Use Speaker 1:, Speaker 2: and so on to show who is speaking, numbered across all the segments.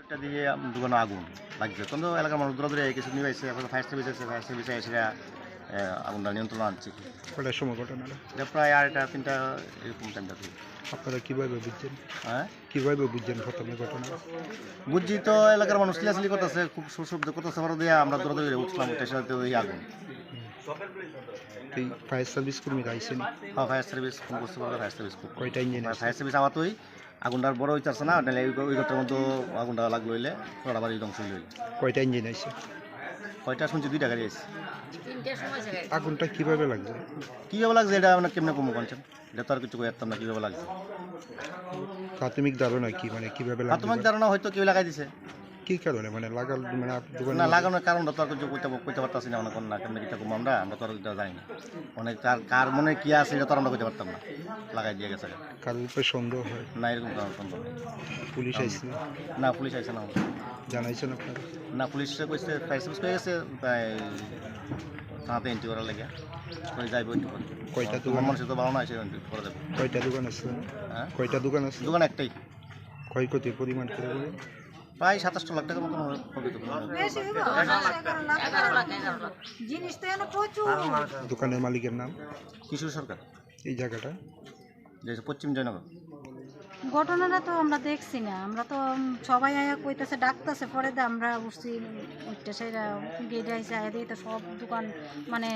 Speaker 1: একটা দিয়ে দোকানে আগুন লাগছে, তখন তো এলাকার মানুষ দৌড়াদৌড়ি কিছু নিয়ে আসছে, ফায়ার সার্ভিস আছে, ফায়ার সার্ভিসে এসে আগুনটা নিয়ন্ত্রণ আনছে।
Speaker 2: কটার সময় ঘটনাটা?
Speaker 1: এটা প্রায় 2:30-3টা এরকম টাইমটা থেকে।
Speaker 2: আপনারা কীভাবে বুঝছেন?
Speaker 1: হ্যাঁ,
Speaker 2: কীভাবে বুঝছেন প্রথমে ঘটনা?
Speaker 1: বুঝছি তো এলাকার মানুষ চিলাচিলি করতেছে, খুব সুশব্দ করতেছে, পরে দিয়ে আমরা দৌড়াদৌড়ি উঠলাম, উঠে সাথে ওই আগুন।
Speaker 2: এই ফায়ার সার্ভিস কর্মীরা আইসেন?
Speaker 1: হ্যাঁ, ফায়ার সার্ভিস ফোন করতে পারবে, ফায়ার সার্ভিস খুব
Speaker 2: কয়টা ইঞ্জিন?
Speaker 1: ফায়ার সার্ভিস আমার তোই আগুনটার বড় হইতে আসছে না, নাহলে ওই ঘরটার মধ্যে আগুনটা লাগলো হইলে পুরোটা বাড়ি ধ্বংস হইল।
Speaker 2: কয়টা ইঞ্জিন আইসে?
Speaker 1: কয়টা শুনছি 2টা গাড়ি আছে।
Speaker 2: আগুনটা কীভাবে লাগছে?
Speaker 1: কীভাবে লাগছে এটা মানে কেমনে কম করছেন, এটা তো আর কিছু করতাম না কীভাবে লাগছে।
Speaker 2: প্রাথমিক ধারণা কি, মানে কীভাবে লাগছে?
Speaker 1: প্রাথমিক ধারণা হয়তো কেউ লাগাই দিছে।
Speaker 2: কী কারণে মানে লাগাল, মানে দোকানে
Speaker 1: না, লাগানোর কারণটা তো আর কিছু কইতে পারতাছি না, অনেক না কেমন কীটা কম আমরা তো আর এটা জানি না। অনেক কার মনে কী আছে এটা তো আর আমরা কইতে পারতাম না, লাগাই দিয়ে গেছে।
Speaker 2: কারোর উপরে সন্দেহ হয়?
Speaker 1: না, এরকম কারণ সম্ভব নেই।
Speaker 2: পুলিশ আইসে?
Speaker 1: না, পুলিশ আইসে না।
Speaker 2: জানাইছেন আপনারা?
Speaker 1: না, পুলিশে কইছে ফায়ার সার্ভিস পেয়ে গেছে, তাই থানাতে এন্ট্রি করার লাগে ওই যাইব একটু পরে।
Speaker 2: কয়টা দোকান?
Speaker 1: মানুষের তো ভালো না, এসে এন্ট্রি করে দেবো।
Speaker 2: কয়টা দোকান আছে?
Speaker 1: হ্যাঁ,
Speaker 2: কয়টা দোকান আছে?
Speaker 1: দোকান একটাই।
Speaker 2: ক্ষয়ক্ষতির পরিমাণ করে বলে?
Speaker 1: প্রায় 27 লাখ টাকার মতন হবে।
Speaker 2: দোকানের মালিকের নাম?
Speaker 1: কিশোর সরকার,
Speaker 2: এই জায়গাটা?
Speaker 1: যে পশ্চিম জয়নগর।
Speaker 3: ঘটনাটা তো আমরা দেখছি না, আমরা তো সবাই আয়া কইতেছে ডাকতেছে, পরে দিয়ে আমরা উঠছি উঠতে সেটা গেটে আইসে আয়া দিয়ে তো সব দোকান মানে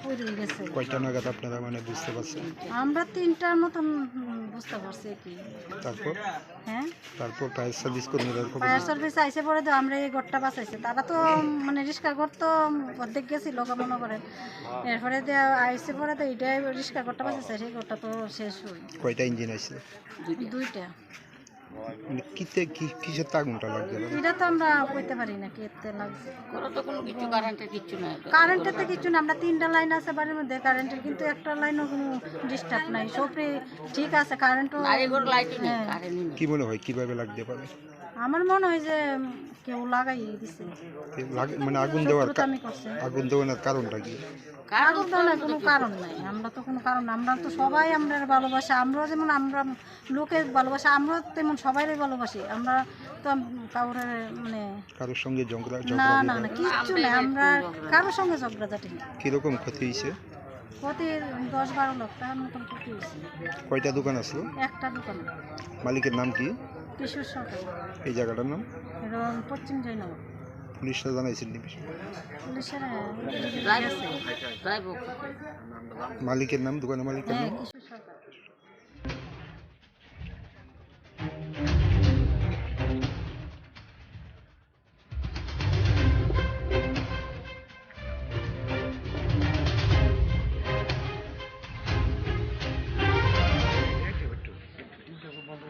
Speaker 3: পড়ে গেছে।
Speaker 2: কয়টা নাগাদ আপনারা মানে বুঝতে পারছেন?
Speaker 3: আমরা 3টার মতন বুঝতে পারছি কি।
Speaker 2: তারপর?
Speaker 3: হ্যাঁ,
Speaker 2: তারপর ফায়ার সার্ভিস কর্মীরা খবর?
Speaker 3: ফায়ার সার্ভিস আইসে পরে তো আমরা এই ঘরটা বাঁচাইছি। তারা তো মানে রিক্সার ঘর তো অর্ধেক গেছিল মনে করেন, এরপরে দিয়ে আইসে পরে তো এইটাই রিক্সার ঘরটা বাঁচাইছে, সেই ঘরটা তো শেষ হই।
Speaker 2: কয়টা ইঞ্জিন আছে?
Speaker 3: 2টা।
Speaker 2: মানে কিসের আগুনটা লাগছে?
Speaker 3: এটা তো আমরা কইতে পারি না কেতে লাগছে। কারেন্টের কিছু না, আমরা 3টা লাইন আছে বাড়ির মধ্যে কারেন্টের, কিন্তু একটা লাইনও কোনো ডিস্টার্ব নাই, সবই ঠিক আছে। কারেন্টও
Speaker 2: কি মনে হয় কিভাবে লাগতে পারে?
Speaker 3: আমার মনে হয় যে কেউ লাগাই দিছে,
Speaker 2: মানে আগুন দেওয়ার
Speaker 3: আমি করছে।
Speaker 2: আগুন দেওয়ার কারণটা কি?
Speaker 3: আগুন দেওয়ার কোনো কারণ নাই, আমরা তো কোনো কারণ, আমরা তো সবাই আমরা ভালোবাসা, আমরা যেমন আমরা লোকের ভালোবাসা, আমরা তেমন সবাইরই ভালোবাসি। আমরা তো কাউরে মানে
Speaker 2: কারোর সঙ্গে ঝগড়া?
Speaker 3: না না না, কিচ্ছু নেই, আমরা কারোর সঙ্গে ঝগড়াঝাটি নেই।
Speaker 2: কিরকম ক্ষতি হয়েছে?
Speaker 3: ক্ষতি 10-12 লাখ টাকার মতন ক্ষতি হয়েছে।
Speaker 2: কয়টা দোকান আসলো?
Speaker 3: একটা দোকানে।
Speaker 2: মালিকের নাম কি?
Speaker 3: কিশোর সরকার।
Speaker 2: এই জায়গাটার নাম?
Speaker 3: এটা পশ্চিম জয়নগর।
Speaker 2: পুলিশরা জানাইছেন নি?
Speaker 3: পুলিশের
Speaker 2: মালিকের নাম, দোকানের মালিকের নাম?
Speaker 3: কিশোর সরকার।
Speaker 2: বন্ধ